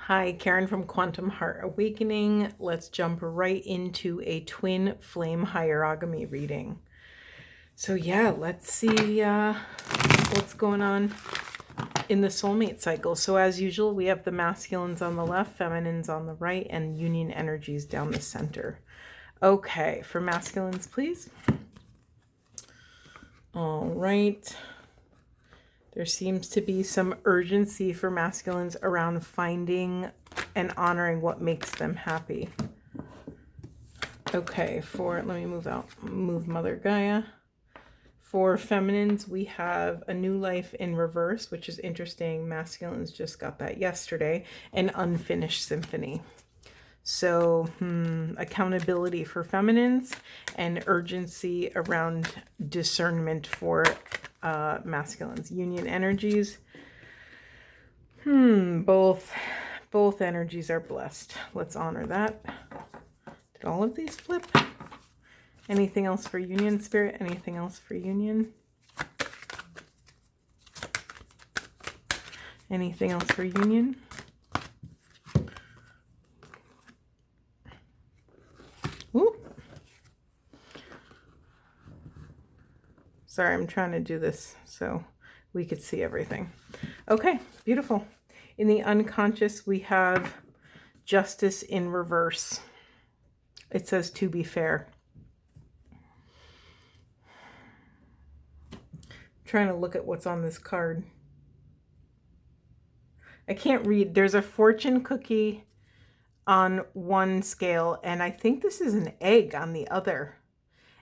Hi, Karen from Quantum Heart Awakening. Let's jump right into a twin flame hierogamy reading. So yeah, let's see what's going on in the soulmate cycle. So as usual, we have the masculines on the left, feminines on the right, and union energies down the center. Okay, for masculines, please. All right. There seems to be some urgency for masculines around finding and honoring what makes them happy. Okay, let me move Mother Gaia. For feminines, we have a new life in reverse, which is interesting. Masculines just got that yesterday, an unfinished symphony. So accountability for feminines and urgency around discernment for masculines. Union energies. Both energies are blessed. Let's honor that. Did all of these flip? Anything else for union, Spirit? Anything else for union? Anything else for union? Ooh. Sorry, I'm trying to do this so we could see everything. Okay, beautiful. In the unconscious, we have justice in reverse. It says to be fair. Trying to look at what's on this card. I can't read. There's a fortune cookie on one scale, and I think this is an egg on the other.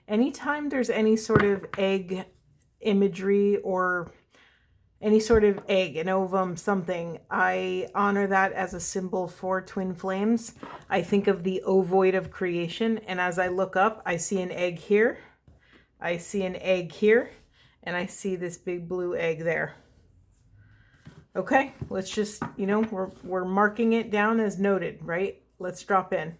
Anytime there's any sort of egg imagery or any sort of egg, an ovum, something, I honor that as a symbol for twin flames. I think of the ovoid of creation, and as I look up, I see an egg here, I see an egg here, and I see this big blue egg there. Okay, let's just, we're marking it down as noted, right? Let's drop in.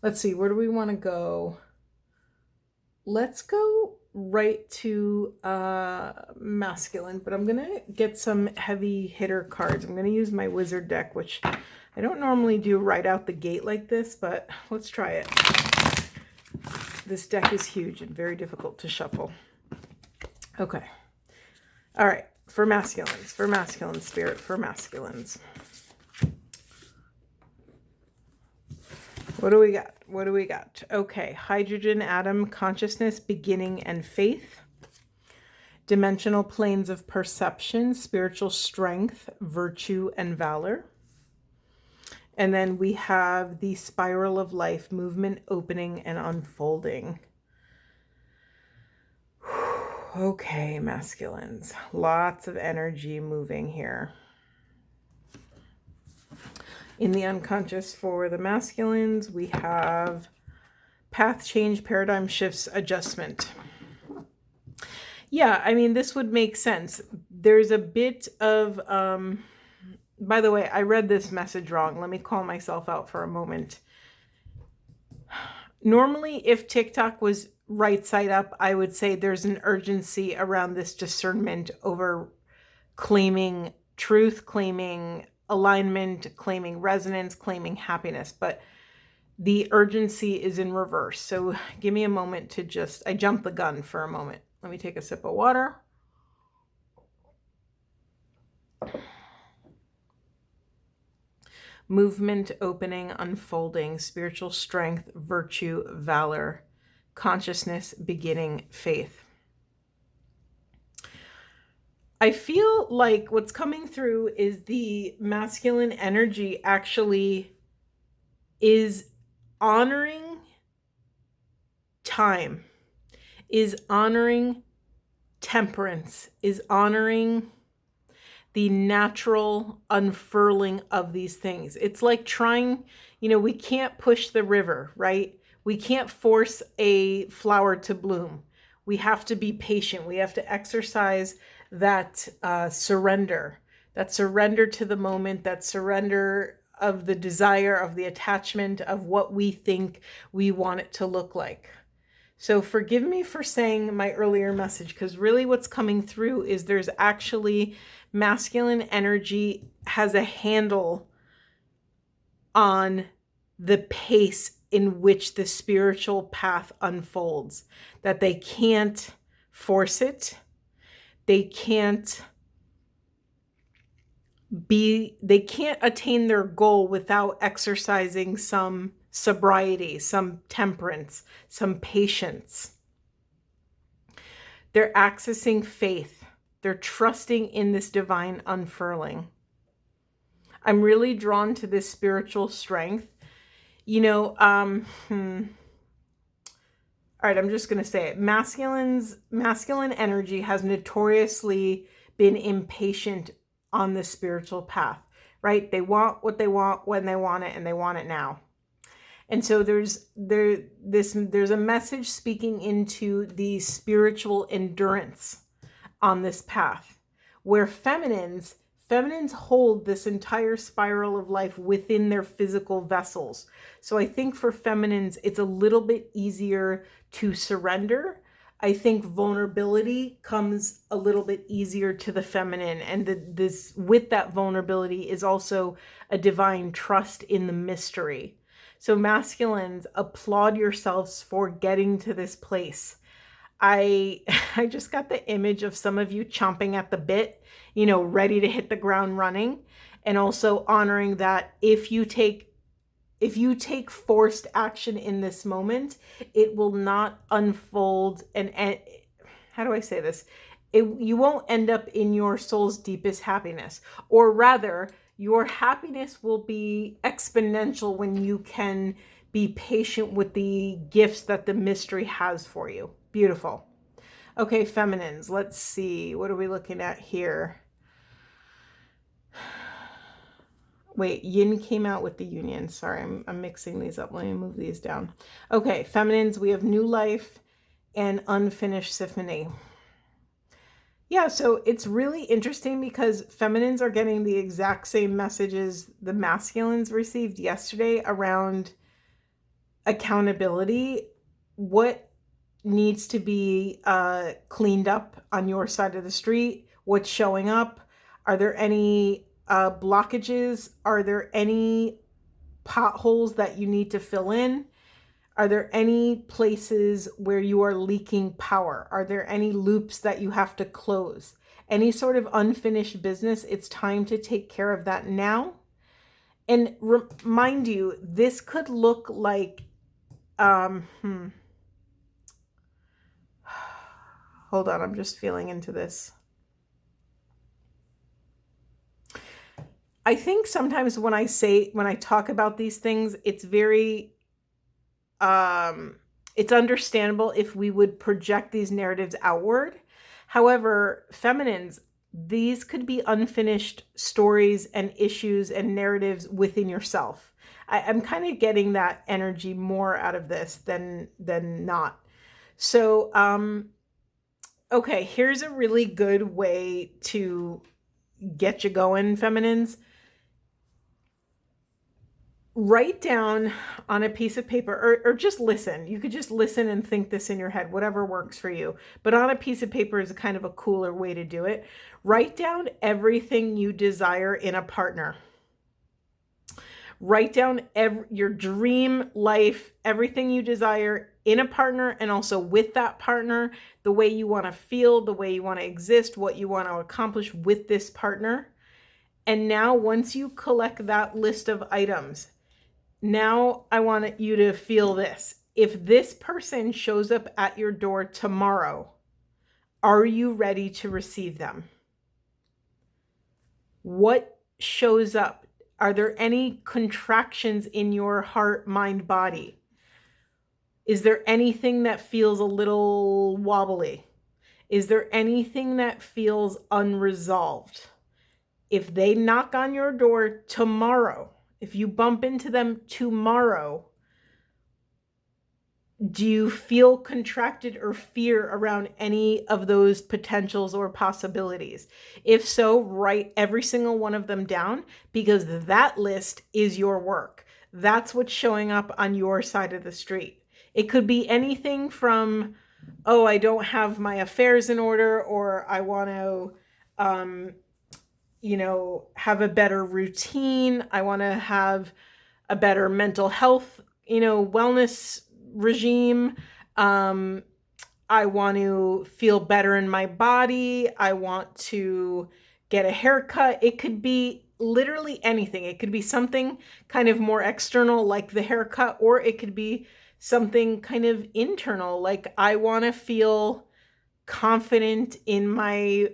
Let's see, where do we want to go? Let's go right to masculine, but I'm going to get some heavy hitter cards. I'm going to use my wizard deck, which I don't normally do right out the gate like this, but let's try it. This deck is huge and very difficult to shuffle. Okay. All right. For masculines, Spirit, for masculines. What do we got? Okay. Hydrogen atom, consciousness, beginning, and faith. Dimensional planes of perception, spiritual strength, virtue, and valor. And then we have the spiral of life, movement, opening, and unfolding. Okay, masculines. Lots of energy moving here. In the unconscious for the masculines, we have path change, paradigm shifts, adjustment. Yeah, I mean, this would make sense. There's a bit of, by the way, I read this message wrong. Let me call myself out for a moment. Normally, if TikTok was right side up, I would say there's an urgency around this discernment over claiming truth, claiming alignment, claiming resonance, claiming happiness. But the urgency is in reverse. So give me a moment to I jumped the gun for a moment. Let me take a sip of water. Movement, opening, unfolding, spiritual strength, virtue, valor, consciousness, beginning, faith. I feel like what's coming through is the masculine energy actually is honoring time, is honoring temperance, is honoring the natural unfurling of these things. It's like trying, we can't push the river, right? We can't force a flower to bloom. We have to be patient. We have to exercise that surrender to the moment, that surrender of the desire, of the attachment, of what we think we want it to look like. So forgive me for saying my earlier message, because really what's coming through is there's actually masculine energy has a handle on the pace in which the spiritual path unfolds, that they can't force it. They can't attain their goal without exercising some sobriety, some temperance, some patience. They're accessing faith. They're trusting in this divine unfurling. I'm really drawn to this spiritual strength. All right, I'm just going to say it. Masculine energy has notoriously been impatient on the spiritual path, right? They want what they want when they want it, and they want it now. And so there's a message speaking into the spiritual endurance on this path, where feminines hold this entire spiral of life within their physical vessels. So I think for feminines, it's a little bit easier to surrender. I think vulnerability comes a little bit easier to the feminine. And with that vulnerability is also a divine trust in the mystery. So masculines, applaud yourselves for getting to this place. I just got the image of some of you chomping at the bit, ready to hit the ground running, and also honoring that if you take forced action in this moment, it will not unfold. And how do I say this? You won't end up in your soul's deepest happiness, or rather, your happiness will be exponential when you can be patient with the gifts that the mystery has for you. Beautiful. Okay, feminines, let's see. What are we looking at here? Wait, yin came out with the union. Sorry, I'm mixing these up. Let me move these down. Okay, feminines, we have new life and unfinished symphony. Yeah, so it's really interesting because feminines are getting the exact same messages the masculines received yesterday around accountability. What needs to be cleaned up on your side of the street? What's showing up? Are there any blockages? Are there any potholes that you need to fill in? Are there any places where you are leaking power? Are there any loops that you have to close? Any sort of unfinished business, it's time to take care of that now. And remind you, this could look like, hold on, I'm just feeling into this. I think sometimes when I talk about these things, it's very, it's understandable if we would project these narratives outward. However, feminines, these could be unfinished stories and issues and narratives within yourself. I'm kind of getting that energy more out of this than not. So, okay, here's a really good way to get you going, feminines. Write down on a piece of paper, or just listen. You could just listen and think this in your head, whatever works for you. But on a piece of paper is kind of a cooler way to do it. Write down everything you desire in a partner. Write down your dream life, everything you desire in a partner, and also with that partner, the way you want to feel, the way you want to exist, what you want to accomplish with this partner. And now once you collect that list of items, now I want you to feel this. If this person shows up at your door tomorrow, are you ready to receive them? What shows up? Are there any contractions in your heart, mind, body? Is there anything that feels a little wobbly? Is there anything that feels unresolved? If they knock on your door tomorrow, if you bump into them tomorrow, do you feel contracted or fear around any of those potentials or possibilities? If so, write every single one of them down, because that list is your work. That's what's showing up on your side of the street. It could be anything from, oh, I don't have my affairs in order, or I want to, have a better routine. I want to have a better mental health, wellness regime. I want to feel better in my body. I want to get a haircut. It could be literally anything. It could be something kind of more external, like the haircut, or it could be something kind of internal, like I want to feel confident in my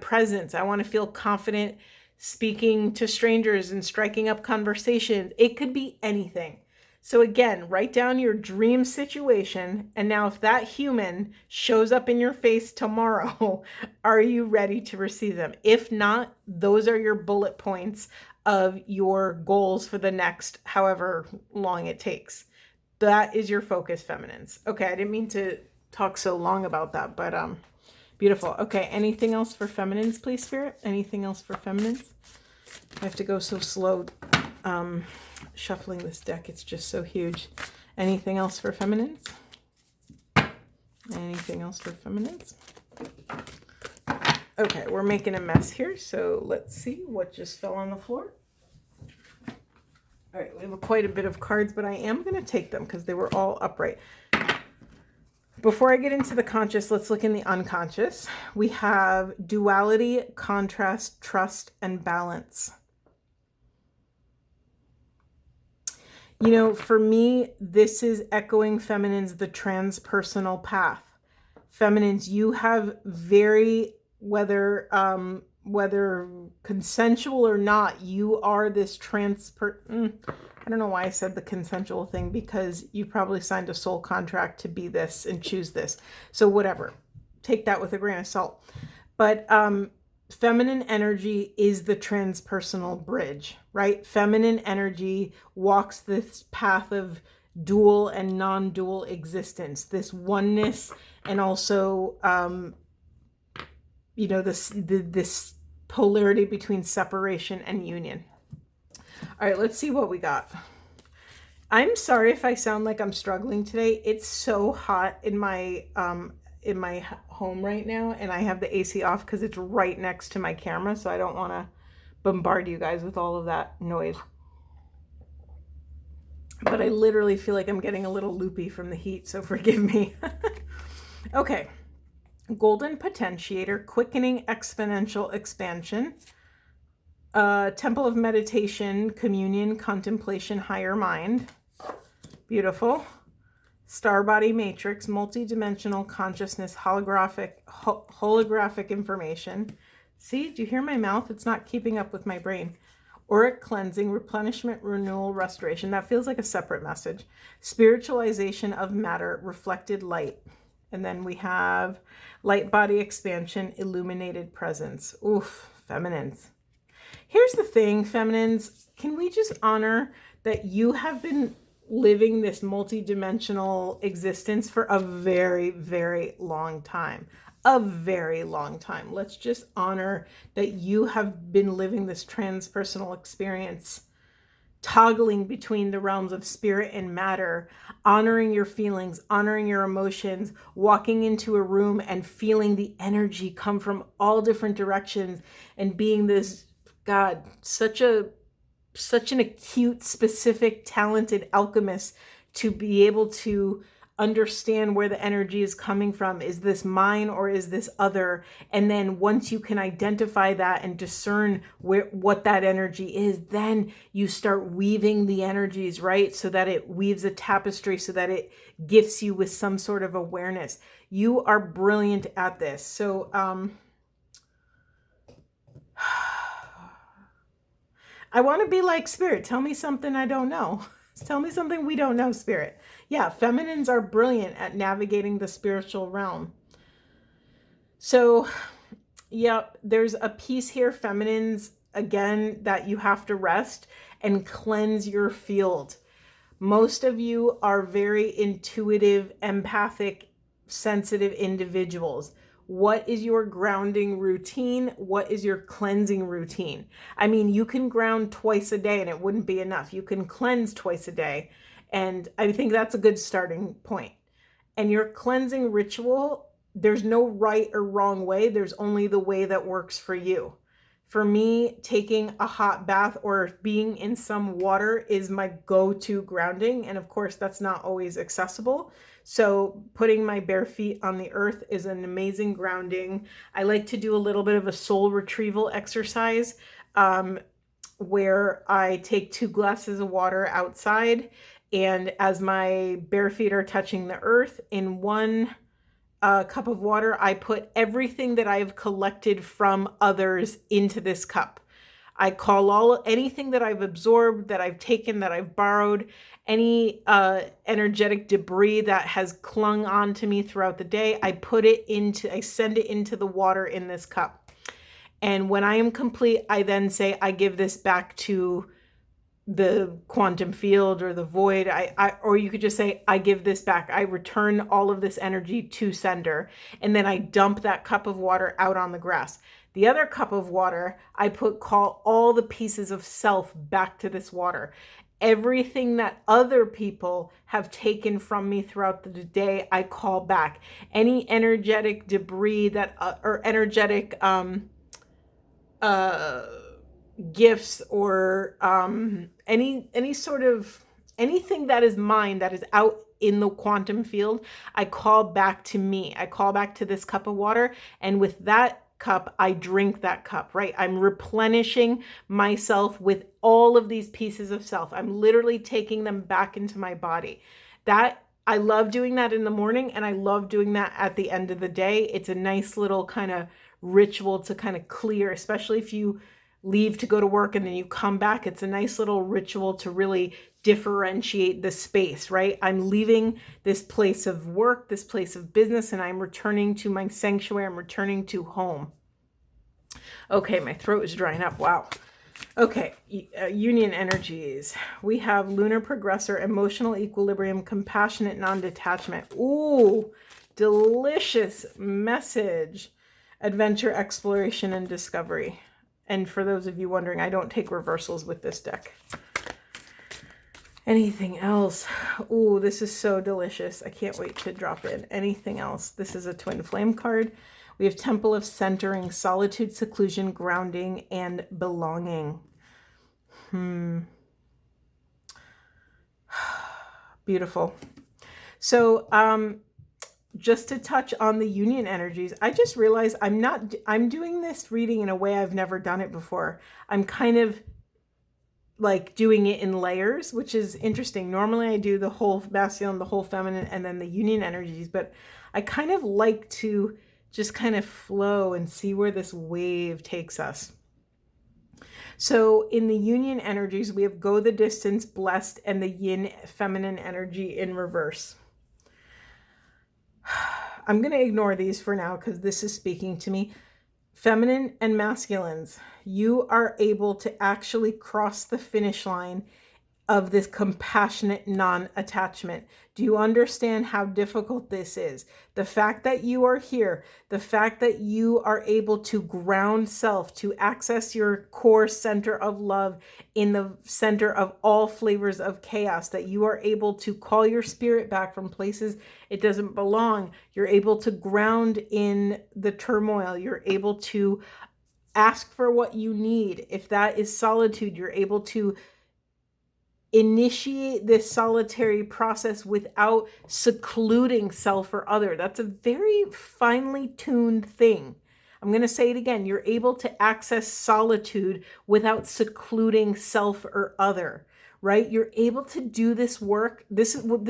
presence. I want to feel confident speaking to strangers and striking up conversations. It could be anything. So again, write down your dream situation. And now if that human shows up in your face tomorrow, are you ready to receive them? If not, those are your bullet points of your goals for the next however long it takes. That is your focus, feminines. Okay, I didn't mean to talk so long about that, but beautiful. Okay, anything else for feminines, please, Spirit? Anything else for feminines? I have to go so slow shuffling this deck. It's just so huge. Anything else for feminines? Anything else for feminines? Okay, we're making a mess here, so let's see what just fell on the floor. All right, we have quite a bit of cards, but I am going to take them because they were all upright. Before I get into the conscious, let's look in the unconscious. We have duality, contrast, trust, and balance. For me, this is echoing feminines, the transpersonal path. Feminines, you have very, whether consensual or not, you are this I don't know why I said the consensual thing, because you probably signed a soul contract to be this and choose this. So whatever, take that with a grain of salt. But feminine energy is the transpersonal bridge, right? Feminine energy walks this path of dual and non-dual existence, this oneness, and also, this polarity between separation and union. All right, let's see what we got. I'm sorry if I sound like I'm struggling today. It's so hot in my home right now, and I have the AC off because it's right next to my camera, so I don't want to bombard you guys with all of that noise. But I literally feel like I'm getting a little loopy from the heat, so forgive me. Okay. Golden potentiator, quickening exponential expansion. Temple of meditation, communion, contemplation, higher mind. Beautiful. Star body matrix, multidimensional consciousness, holographic information. See, do you hear my mouth? It's not keeping up with my brain. Auric cleansing, replenishment, renewal, restoration. That feels like a separate message. Spiritualization of matter, reflected light. And then we have light body expansion, illuminated presence. Oof, feminines. Here's the thing, feminines. Can we just honor that you have been living this multidimensional existence for a very, very long time? A very long time. Let's just honor that you have been living this transpersonal experience, toggling between the realms of spirit and matter, honoring your feelings, honoring your emotions, walking into a room and feeling the energy come from all different directions, and being this, God, such an acute, specific, talented alchemist to be able to understand where the energy is coming from. Is this mine or is this other? And then once you can identify that and discern what that energy is, then you start weaving the energies, right? So that it weaves a tapestry, so that it gifts you with some sort of awareness. You are brilliant at this. So, I want to be like Spirit. Tell me something I don't know. Tell me something we don't know, Spirit. Yeah, feminines are brilliant at navigating the spiritual realm. So, there's a piece here, feminines, again, that you have to rest and cleanse your field. Most of you are very intuitive, empathic, sensitive individuals. What is your grounding routine? What is your cleansing routine? I mean, you can ground twice a day and it wouldn't be enough. You can cleanse twice a day And I think that's a good starting point. And your cleansing ritual, there's no right or wrong way. There's only the way that works for you. For me, taking a hot bath or being in some water is my go-to grounding. And of course, that's not always accessible. So putting my bare feet on the earth is an amazing grounding. I like to do a little bit of a soul retrieval exercise where I take 2 glasses of water outside, and as my bare feet are touching the earth, in 1 cup of water, I put everything that I've collected from others into this cup. I call anything that I've absorbed, that I've taken, that I've borrowed, any energetic debris that has clung onto me throughout the day, I send it into the water in this cup. And when I am complete, I then say, I give this back to the quantum field or the void. Or you could just say, I give this back. I return all of this energy to sender. And then I dump that cup of water out on the grass. The other cup of water, I call all the pieces of self back to this water. Everything that other people have taken from me throughout the day, I call back. Any energetic debris or energetic gifts or any sort of anything that is mine that is out in the quantum field, I call back to me. I call back to this cup of water, and with that cup, I drink that cup, right? I'm replenishing myself with all of these pieces of self. I'm literally taking them back into my body. That I love doing that in the morning, and I love doing that at the end of the day. It's a nice little kind of ritual to kind of clear, especially if you leave to go to work and then you come back. It's a nice little ritual to really differentiate the space, right? I'm leaving this place of work, this place of business, and I'm returning to my sanctuary. I'm returning to home. Okay, my throat is drying up. Wow. Okay, union energies. We have lunar progressor, emotional equilibrium, compassionate non-detachment. Ooh, delicious message. Adventure, exploration, and discovery. And for those of you wondering, I don't take reversals with this deck. Anything else? Ooh, this is so delicious. I can't wait to drop in. Anything else? This is a twin flame card. We have Temple of Centering, Solitude, Seclusion, Grounding, and Belonging. Beautiful. So, just to touch on the union energies, I just realized I'm doing this reading in a way I've never done it before. I'm kind of like doing it in layers, which is interesting. Normally I do the whole masculine, the whole feminine, and then the union energies, but I kind of like to just kind of flow and see where this wave takes us. So in the union energies, we have go the distance, blessed, and the yin feminine energy in reverse. I'm going to ignore these for now because this is speaking to me. Feminine and masculines, you are able to actually cross the finish line of this compassionate non-attachment. Do you understand how difficult this is? The fact that you are here, the fact that you are able to ground self, to access your core center of love in the center of all flavors of chaos, that you are able to call your spirit back from places it doesn't belong. You're able to ground in the turmoil. You're able to ask for what you need. If that is solitude, you're able to initiate this solitary process without secluding self or other. That's a very finely tuned thing. I'm going to say it again. You're able to access solitude without secluding self or other, right? You're able to do this work. This is what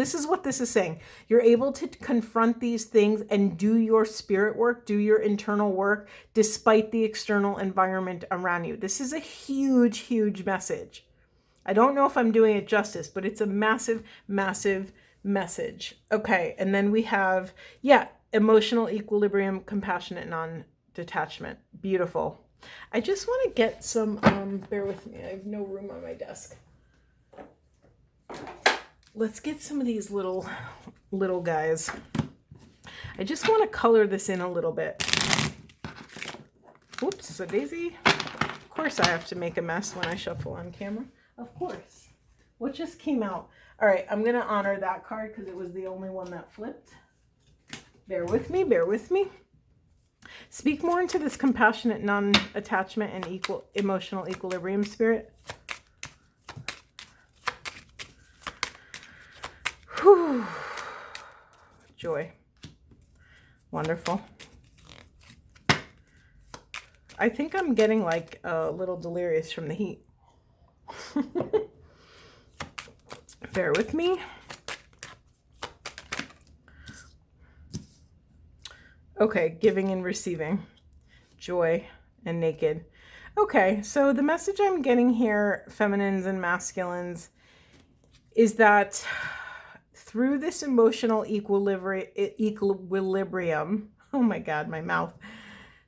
this is saying. You're able to confront these things and do your spirit work, do your internal work, despite the external environment around you. This is a huge, huge message. I don't know if I'm doing it justice, but it's a massive, massive message. Okay, and then we have, emotional equilibrium, compassionate non-detachment. Beautiful. I just want to get some, bear with me, I have no room on my desk. Let's get some of these little guys. I just want to color this in a little bit. Whoops, a daisy. Of course I have to make a mess when I shuffle on camera. Of course. What just came out? All right, I'm going to honor that card because it was the only one that flipped. Bear with me, bear with me. Speak more into this compassionate, non-attachment, and equal emotional equilibrium spirit. Whew. Joy. Wonderful. I think I'm getting like a little delirious from the heat. Bear with me. Okay, giving and receiving. Joy and naked. Okay, so the message I'm getting here, feminines and masculines, is that through this emotional equilibrium, oh my God, my mouth,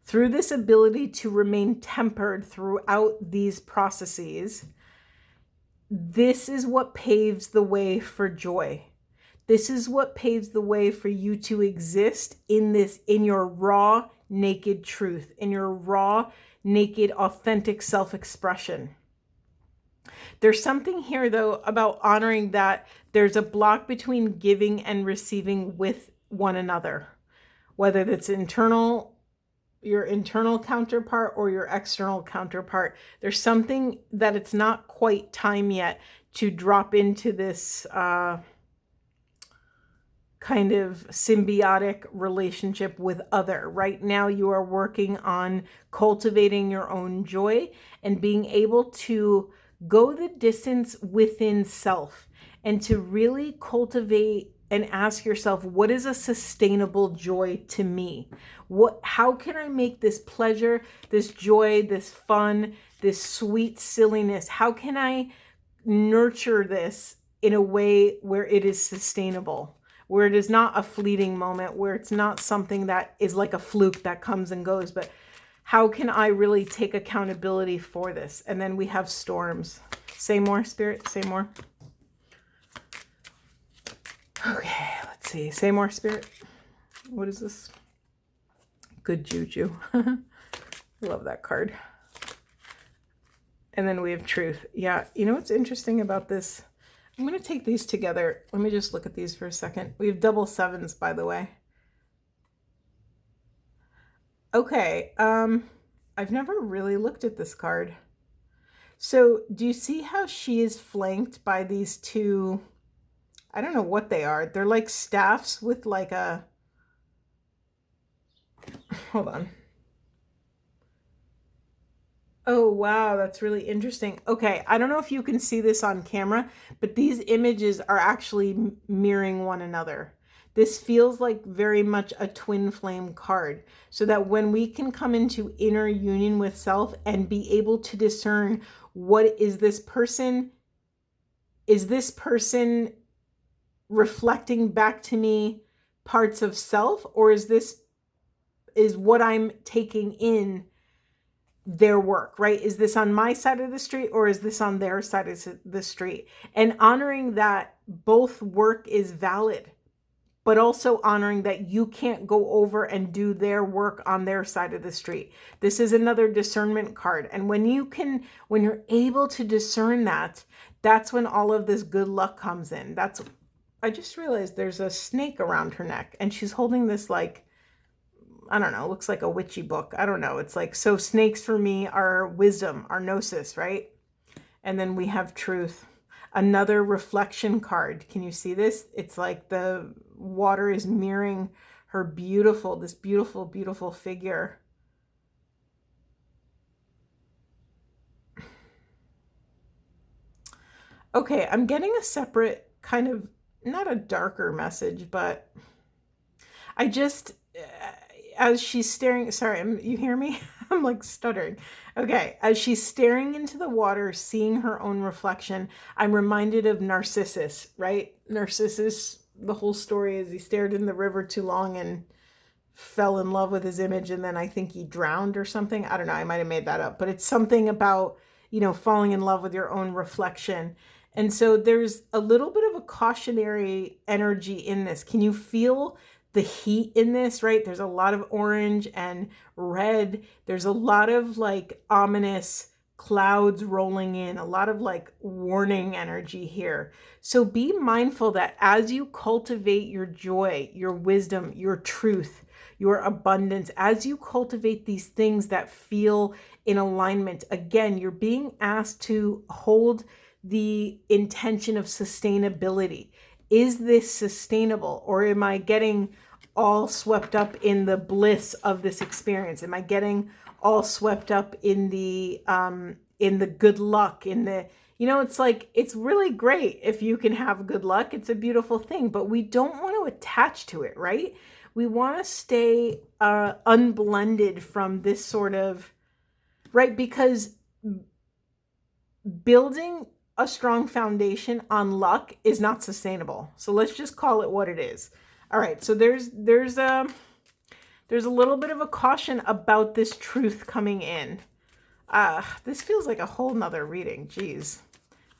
through this ability to remain tempered throughout these processes, this is what paves the way for joy. This is what paves the way for you to exist in this, in your raw, naked truth, in your raw, naked, authentic self-expression. There's something here, though, about honoring that there's a block between giving and receiving with one another, whether that's internal, your internal counterpart or your external counterpart. There's something that it's not quite time yet to drop into this kind of symbiotic relationship with other. Right now you are working on cultivating your own joy and being able to go the distance within self and to really cultivate and ask yourself, what is a sustainable joy to me? How can I make this pleasure, this joy, this fun, this sweet silliness? How can I nurture this in a way where it is sustainable? Where it is not a fleeting moment, where it's not something that is like a fluke that comes and goes, but how can I really take accountability for this? And then we have storms. Say more, Spirit, say more. Okay, let's see. Say more, Spirit. What is this? Good juju. I love that card. And then we have truth. Yeah, you know what's interesting about this? I'm going to take these together. Let me just look at these for a second. We have double sevens, by the way. Okay, I've never really looked at this card. So do you see how she is flanked by these two, I don't know what they are. They're like staffs with like a, hold on. Oh, wow, that's really interesting. Okay, I don't know if you can see this on camera, but these images are actually mirroring one another. This feels like very much a twin flame card, so that when we can come into inner union with self and be able to discern, what is this person? Is this person reflecting back to me parts of self, or is what I'm taking in their work, right? Is this on my side of the street or is this on their side of the street? And honoring that both work is valid, but also honoring that you can't go over and do their work on their side of the street. This is another discernment card. And when you're able to discern that, that's when all of this good luck comes in. I just realized there's a snake around her neck and she's holding this like, I don't know, looks like a witchy book. I don't know. It's like, so snakes for me are wisdom, are gnosis, right? And then we have truth. Another reflection card. Can you see this? It's like the water is mirroring her this beautiful, beautiful figure. Okay, I'm getting a separate kind of, not a darker message, but I just, as she's staring, sorry, you hear me? I'm like stuttering. Okay, as she's staring into the water, seeing her own reflection, I'm reminded of Narcissus, right? Narcissus, the whole story is he stared in the river too long and fell in love with his image, and then I think he drowned or something. I don't know, I might have made that up, but it's something about, falling in love with your own reflection. And so there's a little bit of a cautionary energy in this. Can you feel the heat in this, right? There's a lot of orange and red. There's a lot of like ominous clouds rolling in, a lot of like warning energy here. So be mindful that as you cultivate your joy, your wisdom, your truth, your abundance, as you cultivate these things that feel in alignment, again, you're being asked to hold the intention of sustainability. Is this sustainable, or am I getting all swept up in the bliss of this experience? Am I getting all swept up in the good luck, in the, it's like, it's really great if you can have good luck. It's a beautiful thing, but we don't want to attach to it, right? We want to stay unblended from this sort of, right? Because building a strong foundation on luck is not sustainable. So let's just call it what it is. All right. So there's a little bit of a caution about this truth coming in. This feels like a whole nother reading. Geez.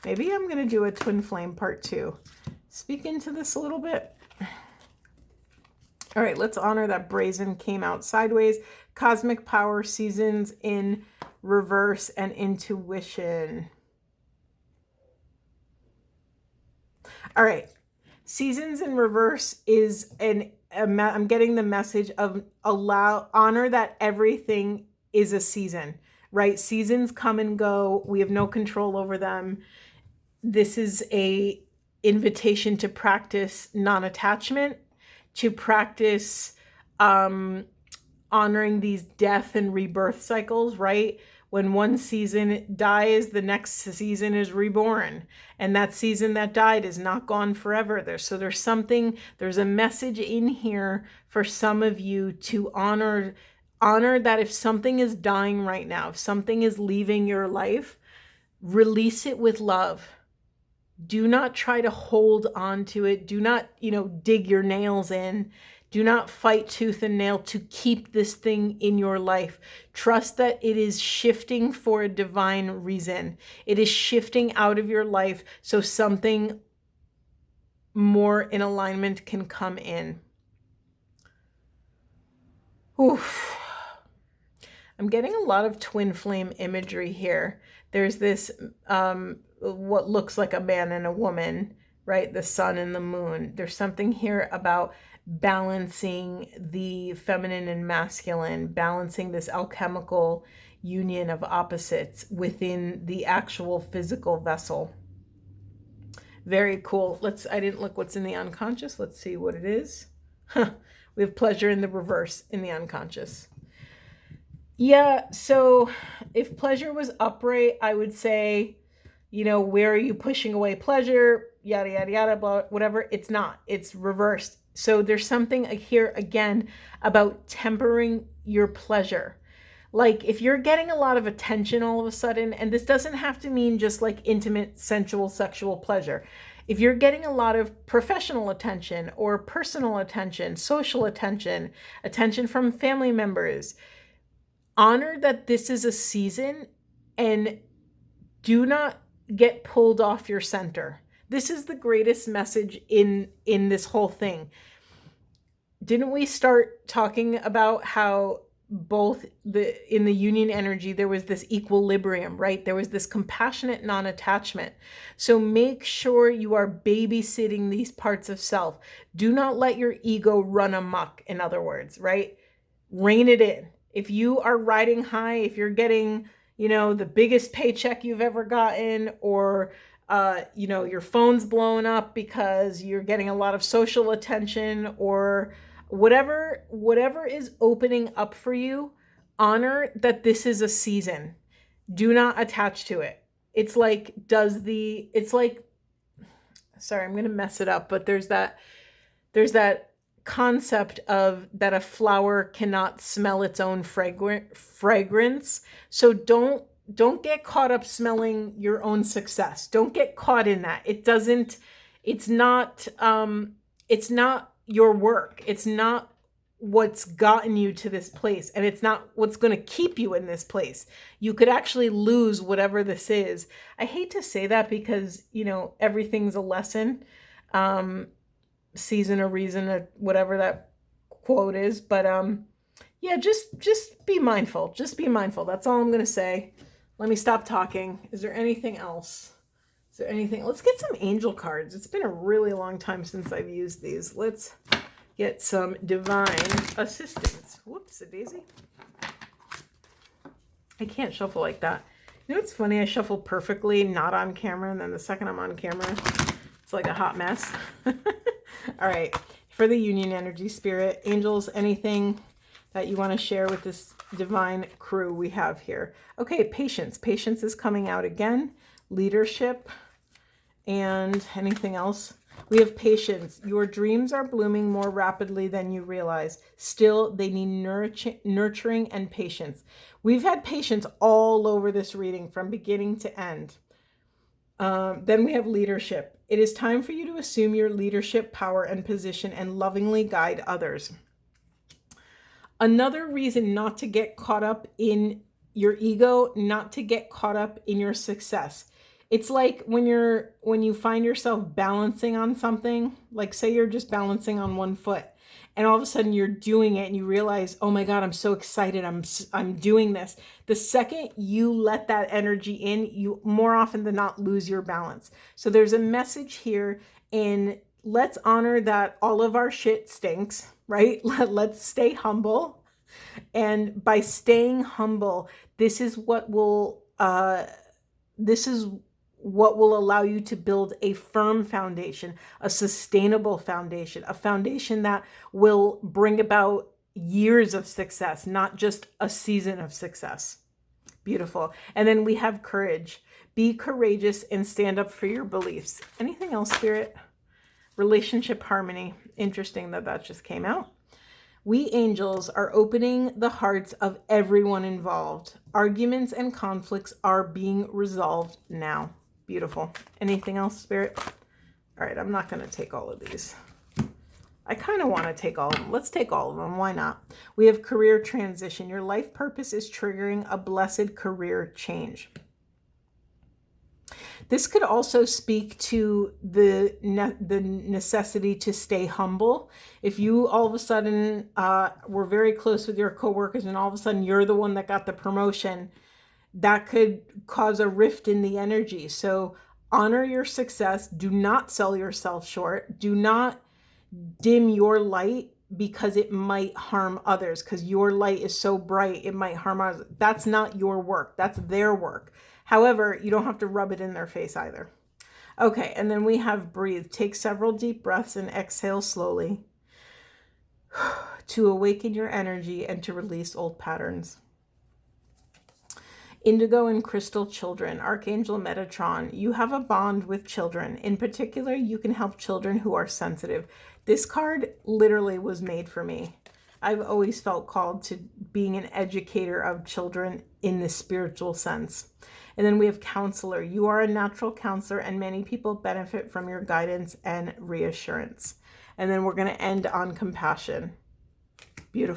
Maybe I'm going to do a twin flame part 2. Speak into this a little bit. All right. Let's honor that brazen came out sideways. Cosmic power, seasons in reverse, and intuition. All right. Seasons in reverse is I'm getting the message of honor that everything is a season, right? Seasons come and go. We have no control over them. This is a invitation to practice non-attachment, to practice honoring these death and rebirth cycles, right? When one season dies, the next season is reborn. And that season that died is not gone forever. There's a message in here for some of you to honor that if something is dying right now, if something is leaving your life, release it with love. Do not try to hold on to it. Do not, dig your nails in. Do not fight tooth and nail to keep this thing in your life. Trust that it is shifting for a divine reason. It is shifting out of your life so something more in alignment can come in. Oof. I'm getting a lot of twin flame imagery here. There's this, what looks like a man and a woman, right? The sun and the moon. There's something here about balancing the feminine and masculine, balancing this alchemical union of opposites within the actual physical vessel. Very cool. I didn't look what's in the unconscious. Let's see what it is. We have pleasure in the reverse in the unconscious. Yeah, so if pleasure was upright, I would say, where are you pushing away pleasure? Yada, yada, yada, blah, whatever. It's not. It's reversed. So there's something here, again, about tempering your pleasure. Like if you're getting a lot of attention all of a sudden, and this doesn't have to mean just like intimate, sensual, sexual pleasure. If you're getting a lot of professional attention or personal attention, social attention, attention from family members, honor that this is a season and do not get pulled off your center. This is the greatest message in this whole thing. Didn't we start talking about how both in the union energy, there was this equilibrium, right? There was this compassionate non-attachment. So make sure you are babysitting these parts of self. Do not let your ego run amok, in other words, right? Rein it in. If you are riding high, if you're getting, the biggest paycheck you've ever gotten, or your phone's blown up because you're getting a lot of social attention, or whatever is opening up for you, honor that this is a season. Do not attach to it. It's like, sorry, I'm going to mess it up, but there's that concept of that a flower cannot smell its own fragrance. So don't get caught up smelling your own success. Don't get caught in that. It's not your work. It's not what's gotten you to this place, and it's not what's going to keep you in this place. You could actually lose whatever this is. I hate to say that because, everything's a lesson. Season or reason, or whatever that quote is, but yeah, just be mindful. Just be mindful. That's all I'm going to say. Let me stop talking. Is there anything else? Is there anything? Let's get some angel cards. It's been a really long time since I've used these. Let's get some divine assistance. Whoops, a daisy. I can't shuffle like that. You know what's funny? I shuffle perfectly, not on camera, and then the second I'm on camera, it's like a hot mess. All right, for the union energy, spirit, angels, anything that you want to share with this divine crew we have here. Okay, patience. Patience is coming out again. Leadership, and anything else? We have patience. Your dreams are blooming more rapidly than you realize. Still, they need nurturing and patience. We've had patience all over this reading from beginning to end. Then we have leadership. It is time for you to assume your leadership power and position and lovingly guide others. Another reason not to get caught up in your ego, not to get caught up in your success. It's like when you find yourself balancing on something, like say you're just balancing on one foot and all of a sudden you're doing it and you realize, oh my God, I'm so excited. I'm doing this. The second you let that energy in, you more often than not lose your balance. So there's a message here in let's honor that all of our shit stinks, right? Let's stay humble. And by staying humble, this is what will allow you to build a firm foundation, a sustainable foundation, a foundation that will bring about years of success, not just a season of success. Beautiful. And then we have courage. Be courageous and stand up for your beliefs. Anything else, Spirit? Relationship harmony. Interesting that just came out. We angels are opening the hearts of everyone involved. Arguments and conflicts are being resolved now. Beautiful. Anything else, Spirit? All right, I'm not going to take all of these. I kind of want to take all of them. Let's take all of them. Why not? We have career transition. Your life purpose is triggering a blessed career change. This could also speak to the necessity to stay humble. If you all of a sudden were very close with your coworkers and all of a sudden you're the one that got the promotion, that could cause a rift in the energy. So honor your success. Do not sell yourself short. Do not dim your light because it might harm others, because your light is so bright it might harm others. That's not your work. That's their work. However, you don't have to rub it in their face either. Okay, and then we have breathe. Take several deep breaths and exhale slowly to awaken your energy and to release old patterns. Indigo and crystal children, Archangel Metatron, you have a bond with children. In particular, you can help children who are sensitive. This card literally was made for me. I've always felt called to being an educator of children in the spiritual sense. And then we have counselor. You are a natural counselor and many people benefit from your guidance and reassurance. And then we're going to end on compassion.